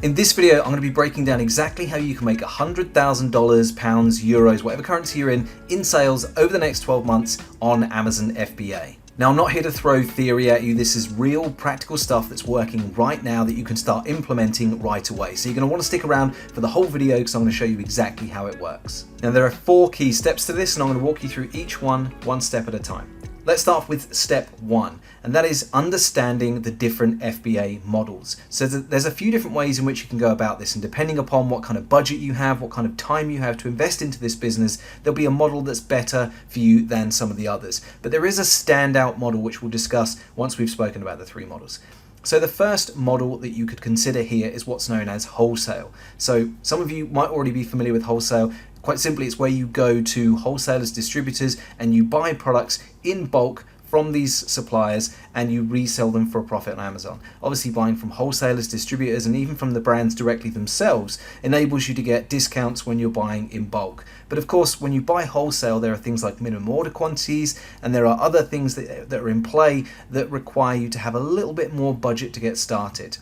In this video, I'm going to be breaking down exactly how you can make $100,000, pounds, euros, whatever currency you're in sales over the next 12 months on Amazon FBA. Now, I'm not here to throw theory at you. This is real practical stuff that's working right now that you can start implementing right away. So you're going to want to stick around for the whole video because I'm going to show you exactly how it works. Now, there are 4 key steps to this, and I'm going to walk you through each one step at a time. Let's start with step 1, and that is understanding the different FBA models. So there's a few different ways in which you can go about this, and depending upon what kind of budget you have, what kind of time you have to invest into this business, there'll be a model that's better for you than some of the others. But there is a standout model which we'll discuss once we've spoken about the 3 models. So the first model that you could consider here is what's known as wholesale. So some of you might already be familiar with wholesale. Quite simply, it's where you go to wholesalers, distributors, and you buy products in bulk from these suppliers and you resell them for a profit on Amazon. Obviously, buying from wholesalers, distributors, and even from the brands directly themselves enables you to get discounts when you're buying in bulk. But of course, when you buy wholesale, there are things like minimum order quantities, and there are other things that are in play that require you to have a little bit more budget to get started.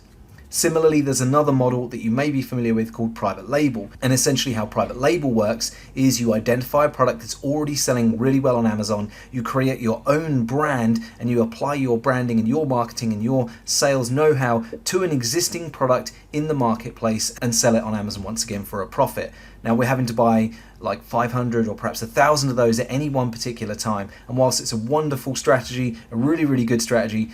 Similarly, there's another model that you may be familiar with called private label. And essentially how private label works is you identify a product that's already selling really well on Amazon, you create your own brand, and you apply your branding and your marketing and your sales know-how to an existing product in the marketplace and sell it on Amazon once again for a profit. Now, we're having to buy like 500 or perhaps 1,000 of those at any one particular time. And whilst it's a wonderful strategy, a really, really good strategy,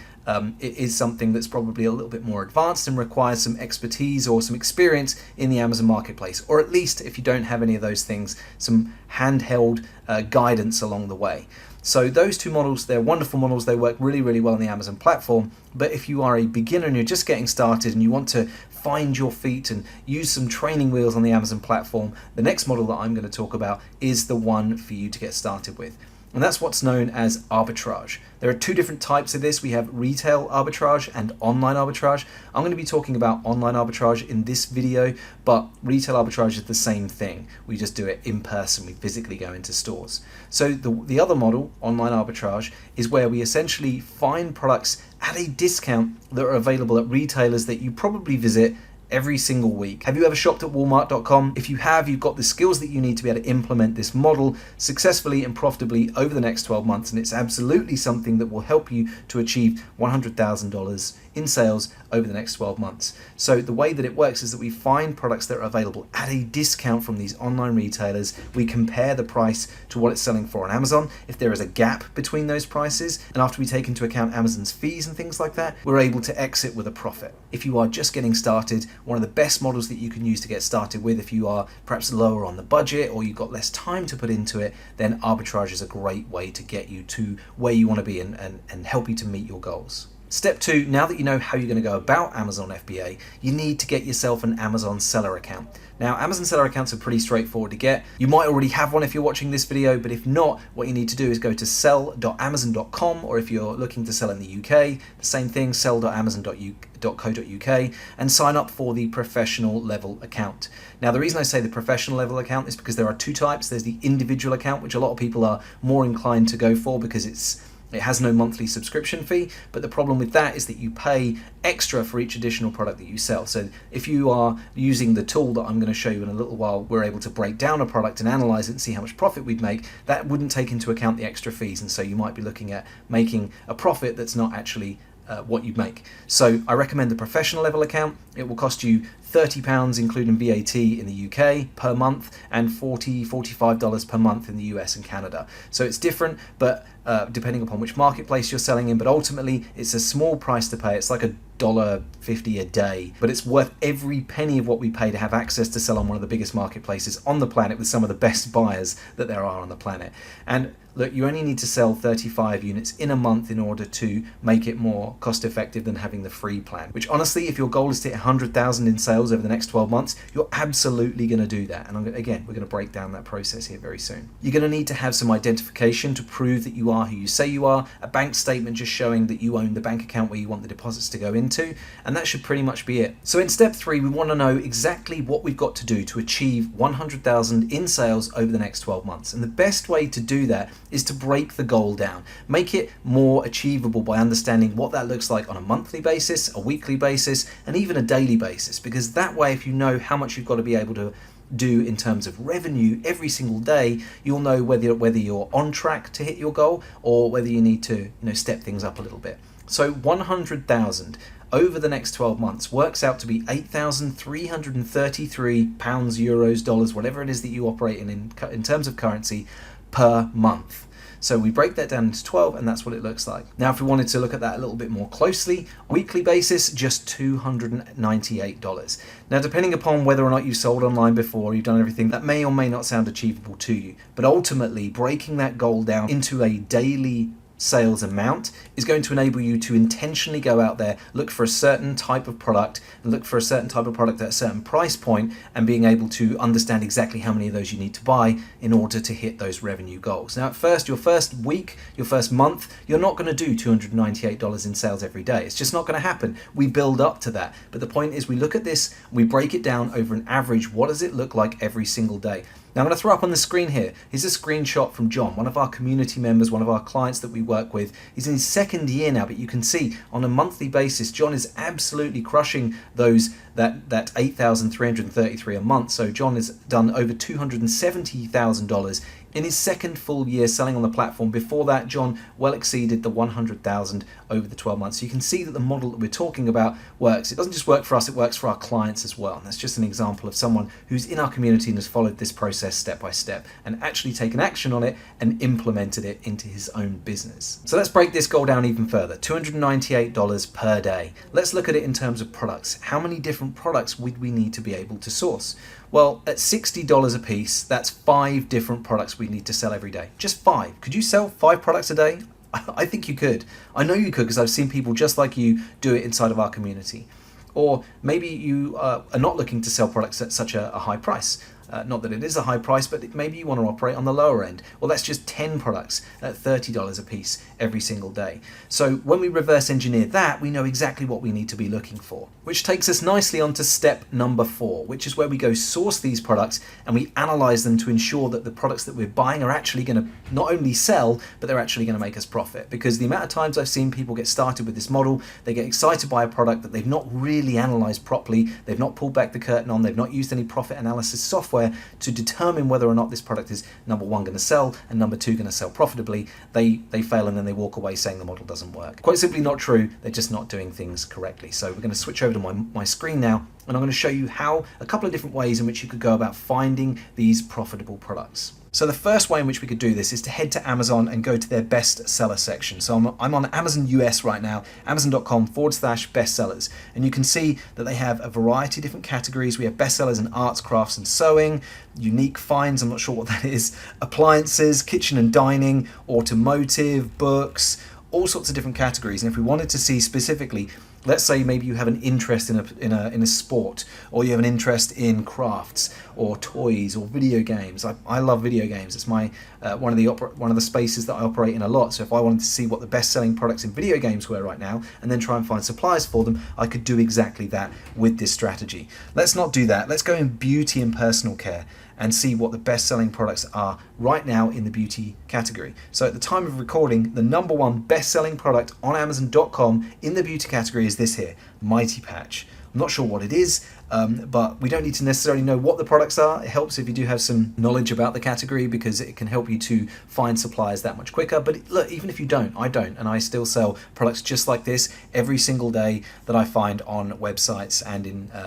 it is something that's probably a little bit more advanced and requires some expertise or some experience in the Amazon marketplace, or at least, if you don't have any of those things, some handheld guidance along the way. So those 2 models, they're wonderful models. They work really, really well on the Amazon platform. But if you are a beginner and you're just getting started and you want to find your feet and use some training wheels on the Amazon platform, the next model that I'm going to talk about is the one for you to get started with. And that's what's known as arbitrage. There are 2 different types of this. We have retail arbitrage and online arbitrage. I'm going to be talking about online arbitrage in this video, but retail arbitrage is the same thing. We just do it in person. We physically go into stores. So the other model, online arbitrage, is where we essentially find products at a discount that are available at retailers that you probably visit every single week. Have you ever shopped at Walmart.com? If you have, you've got the skills that you need to be able to implement this model successfully and profitably over the next 12 months. And it's absolutely something that will help you to achieve $100,000 in sales over the next 12 months. So the way that it works is that we find products that are available at a discount from these online retailers. We compare the price to what it's selling for on Amazon. If there is a gap between those prices, and after we take into account Amazon's fees and things like that, we're able to exit with a profit. If you are just getting started, one of the best models that you can use to get started with, if you are perhaps lower on the budget or you've got less time to put into it, then arbitrage is a great way to get you to where you want to be and help you to meet your goals. Step 2, now that you know how you're going to go about Amazon FBA, you need to get yourself an Amazon seller account. Now, Amazon seller accounts are pretty straightforward to get. You might already have one if you're watching this video, but if not, what you need to do is go to sell.amazon.com, or if you're looking to sell in the UK, the same thing, sell.amazon.co.uk, and sign up for the professional level account. Now, the reason I say the professional level account is because there are 2 types. There's the individual account, which a lot of people are more inclined to go for because it has no monthly subscription fee, but the problem with that is that you pay extra for each additional product that you sell. So if you are using the tool that I'm going to show you in a little while, we're able to break down a product and analyze it and see how much profit we'd make. That wouldn't take into account the extra fees, and so you might be looking at making a profit that's not actually what you make. So I recommend the professional level account. It will cost you £30 including VAT in the UK per month, and $45 per month in the US and Canada. So it's different, but depending upon which marketplace you're selling in, but ultimately it's a small price to pay. It's like $1.50 a day, but it's worth every penny of what we pay to have access to sell on one of the biggest marketplaces on the planet with some of the best buyers that there are on the planet. And look, you only need to sell 35 units in a month in order to make it more cost effective than having the free plan, which honestly, if your goal is to hit 100,000 in sales over the next 12 months, you're absolutely going to do that. And again, we're going to break down that process here very soon. You're going to need to have some identification to prove that you are who you say you are, a bank statement just showing that you own the bank account where you want the deposits to go into, and that should pretty much be it. So in step 3, we want to know exactly what we've got to do to achieve 100,000 in sales over the next 12 months. And the best way to do that is to break the goal down, make it more achievable by understanding what that looks like on a monthly basis, a weekly basis, and even a daily basis, because because that way, if you know how much you've got to be able to do in terms of revenue every single day, you'll know whether you're on track to hit your goal or whether you need to step things up a little bit. So 100,000 over the next 12 months works out to be £8,333, euros, dollars, whatever it is that you operate in terms of currency per month. So we break that down into 12, and that's what it looks like. Now, if we wanted to look at that a little bit more closely, weekly basis, just $298. Now, depending upon whether or not you sold online before, you've done everything, that may or may not sound achievable to you. But ultimately, breaking that goal down into a daily sales amount is going to enable you to intentionally go out there, look for a certain type of product, and look for a certain type of product at a certain price point, and being able to understand exactly how many of those you need to buy in order to hit those revenue goals. Now, at first, your first week, your first month, you're not going to do $298 in sales every day. It's just not going to happen. We build up to that. But the point is, we look at this, we break it down over an average. What does it look like every single day? Now, I'm going to throw up on the screen here. Here's a screenshot from John, one of our community members, one of our clients that we work with. He's in his second year now, but you can see on a monthly basis, John is absolutely crushing that 8,333 a month. So John has done over $270,000 in his second full year selling on the platform. Before that, John well exceeded the 100,000 over the 12 months. So you can see that the model that we're talking about works. It doesn't just work for us, it works for our clients as well. And that's just an example of someone who's in our community and has followed this process step by step and actually taken action on it and implemented it into his own business. So let's break this goal down even further. $298 per day. Let's look at it in terms of products. How many different products would we need to be able to source? Well, at $60 a piece, that's 5 different products we need to sell every day. Just 5. Could you sell 5 products a day? I think you could. I know you could, because I've seen people just like you do it inside of our community. Or maybe you are not looking to sell products at such a high price. Not that it is a high price, but maybe you want to operate on the lower end. Well, that's just 10 products at $30 a piece every single day. So when we reverse engineer that, we know exactly what we need to be looking for. Which takes us nicely onto step number 4, which is where we go source these products and we analyze them to ensure that the products that we're buying are actually going to not only sell, but they're actually going to make us profit. Because the amount of times I've seen people get started with this model, they get excited by a product that they've not really analyzed properly, they've not pulled back the curtain on, they've not used any profit analysis software to determine whether or not this product is, number 1, going to sell, and number 2, going to sell profitably. They fail and then they walk away saying the model doesn't work. Quite simply not true. They're just not doing things correctly. So we're going to switch over to my screen now, and I'm going to show you how a couple of different ways in which you could go about finding these profitable products. So the first way in which we could do this is to head to Amazon and go to their bestseller section. So I'm on Amazon US right now, amazon.com/bestsellers. And you can see that they have a variety of different categories. We have bestsellers in arts, crafts and sewing, unique finds, I'm not sure what that is, appliances, kitchen and dining, automotive, books, all sorts of different categories. And if we wanted to see specifically, let's say maybe you have an interest in a sport, or you have an interest in crafts or toys or video games. I love video games. It's my one of the spaces that I operate in a lot. So if I wanted to see what the best-selling products in video games were right now and then try and find suppliers for them, I could do exactly that with this strategy. Let's not do that. Let's go in beauty and personal care and see what the best-selling products are right now in the beauty category. So at the time of recording, the number 1 best-selling product on Amazon.com in the beauty category is this here, Mighty Patch. I'm not sure what it is, but we don't need to necessarily know what the products are. It helps if you do have some knowledge about the category, because it can help you to find suppliers that much quicker. But look, even if you don't, I don't, and I still sell products just like this every single day that I find on websites and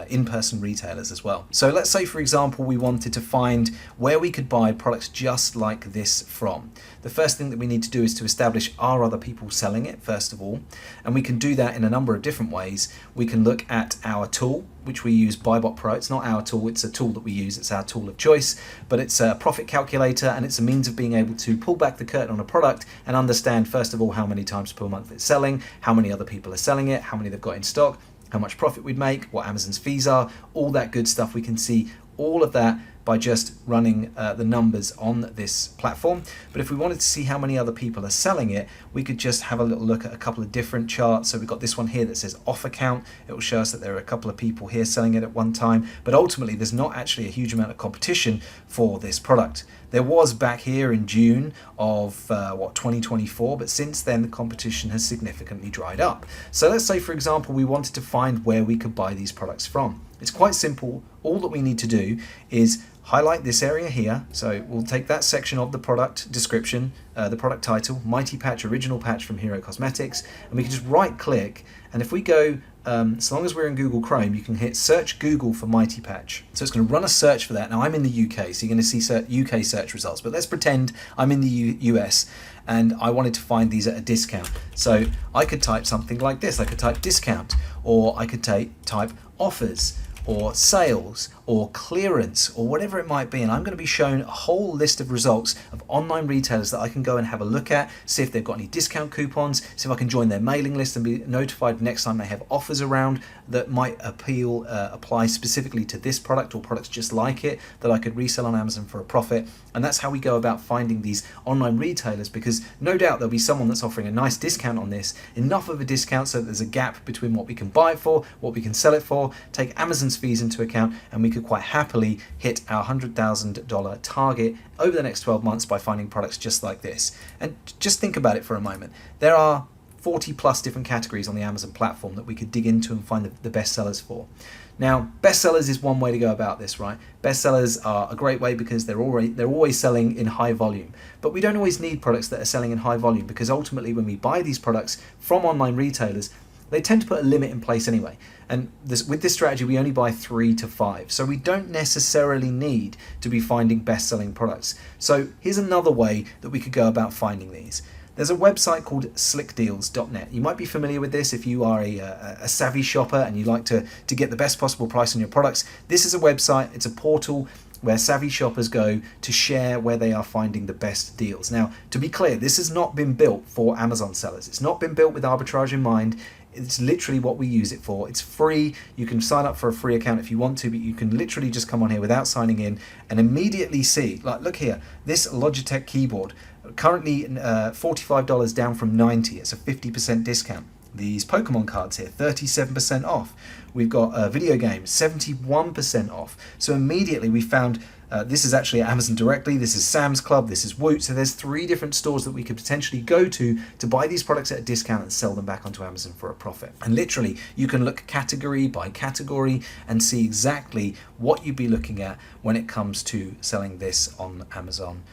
in-person retailers as well. So let's say, for example, we wanted to find where we could buy products just like this from. The first thing that we need to do is to establish, are other people selling it, first of all? And we can do that in a number of different ways. We can look at our tool, which we use, BuyBot Pro. It's not our tool, it's a tool that we use. It's our tool of choice, but it's a profit calculator, and it's a means of being able to pull back the curtain on a product and understand, first of all, how many times per month it's selling, how many other people are selling it, how many they've got in stock, how much profit we'd make, what Amazon's fees are, all that good stuff. We can see all of that by just running the numbers on this platform. But if we wanted to see how many other people are selling it, we could just have a little look at a couple of different charts. So we've got this one here that says offer count. It will show us that there are a couple of people here selling it at one time, but ultimately there's not actually a huge amount of competition for this product. There was back here in June of 2024, but since then the competition has significantly dried up. So let's say, for example, we wanted to find where we could buy these products from. It's quite simple. All that we need to do is highlight this area here. So we'll take that section of the product description, the product title, Mighty Patch Original Patch from Hero Cosmetics, and we can just right click, and if we go, so long as we're in Google Chrome, you can hit search Google for Mighty Patch. So it's going to run a search for that. Now I'm in the UK, so you're going to see UK search results, but let's pretend I'm in the US and I wanted to find these at a discount. So I could type something like this. I could type discount, or I could type offers, or sales, or clearance, or whatever it might be, and I'm going to be shown a whole list of results of online retailers that I can go and have a look at, see if they've got any discount coupons, see if I can join their mailing list and be notified next time they have offers around that might apply specifically to this product or products just like it that I could resell on Amazon for a profit. And that's how we go about finding these online retailers, because no doubt there'll be someone that's offering a nice discount on this, enough of a discount so that there's a gap between what we can buy it for, what we can sell it for, take Amazon's fees into account, and we could quite happily hit our $100,000 target over the next 12 months by finding products just like this. And just think about it for a moment. There are 40 plus different categories on the Amazon platform that we could dig into and find the best sellers for. Now, bestsellers is one way to go about this, right? Bestsellers are a great way because they're always selling in high volume. But we don't always need products that are selling in high volume, because ultimately when we buy these products from online retailers, they tend to put a limit in place anyway. And with this strategy, we only buy 3 to 5. So we don't necessarily need to be finding best-selling products. So here's another way that we could go about finding these. There's a website called slickdeals.net. You might be familiar with this if you are a savvy shopper and you like to get the best possible price on your products. This is a website, it's a portal where savvy shoppers go to share where they are finding the best deals. Now, to be clear, this has not been built for Amazon sellers. It's not been built with arbitrage in mind. It's literally what we use it for. It's free. You can sign up for a free account if you want to, but you can literally just come on here without signing in and immediately see, like, look here, this Logitech keyboard, currently $45 down from $90. It's a 50% discount. These Pokemon cards here, 37% off. We've got video games, 71% off. So immediately we found, this is actually at Amazon directly, this is Sam's Club, this is Woot. So there's 3 different stores that we could potentially go to buy these products at a discount and sell them back onto Amazon for a profit. And literally, you can look category by category and see exactly what you'd be looking at when it comes to selling this on Amazon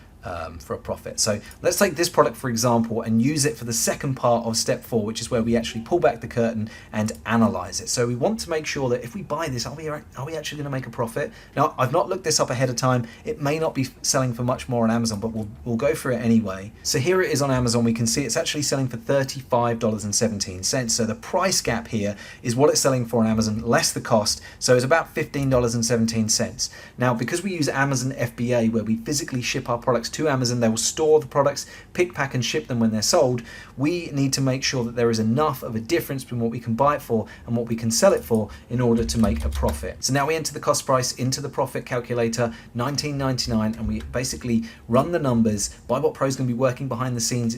for a profit. So let's take this product for example and use it for the second part of step 4, which is where we actually pull back the curtain and analyze it. So we want to make sure that if we buy this, are we actually going to make a profit? Now, I've not looked this up ahead of time. It may not be selling for much more on Amazon, but we'll go for it anyway. So here it is on Amazon. We can see it's actually selling for $35.17. So the price gap here is what it's selling for on Amazon less the cost. So it's about $15.17. Now, because we use Amazon FBA, where we physically ship our products to Amazon, they will store the products, pick, pack and ship them when they're sold. We need to make sure that there is enough of a difference between what we can buy it for and what we can sell it for in order to make a profit. So now we enter the cost price into the profit calculator, $19.99, and we basically run the numbers. BuyBot Pro is going to be working behind the scenes.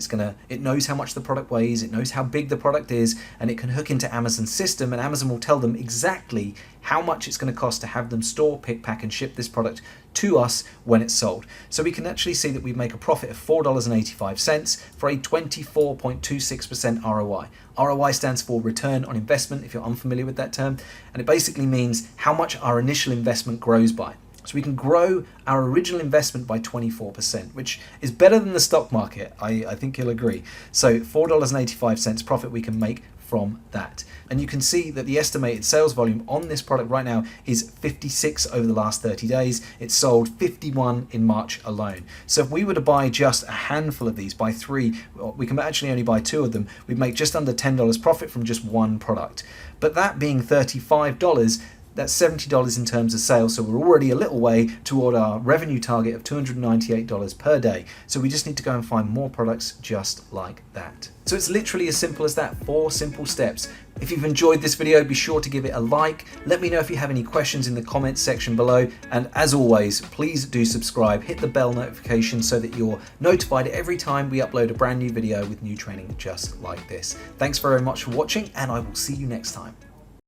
It knows how much the product weighs, it knows how big the product is, and it can hook into Amazon's system, and Amazon will tell them exactly how much it's going to cost to have them store, pick, pack and ship this product to us when it's sold. So we can actually see that we make a profit of $4.85 for a 24.26% ROI. ROI stands for return on investment, if you're unfamiliar with that term, and it basically means how much our initial investment grows by. So we can grow our original investment by 24%, which is better than the stock market. I think you'll agree. So $4.85 profit we can make from that. And you can see that the estimated sales volume on this product right now is 56 over the last 30 days. It sold 51 in March alone. So if we were to buy just a handful of these, buy 3, we can actually only buy 2 of them, we'd make just under $10 profit from just one product. But that being $35, that's $70 in terms of sales, so we're already a little way toward our revenue target of $298 per day. So we just need to go and find more products just like that. So it's literally as simple as that, 4 simple steps. If you've enjoyed this video, be sure to give it a like. Let me know if you have any questions in the comments section below. And as always, please do subscribe, hit the bell notification so that you're notified every time we upload a brand new video with new training just like this. Thanks very much for watching, and I will see you next time.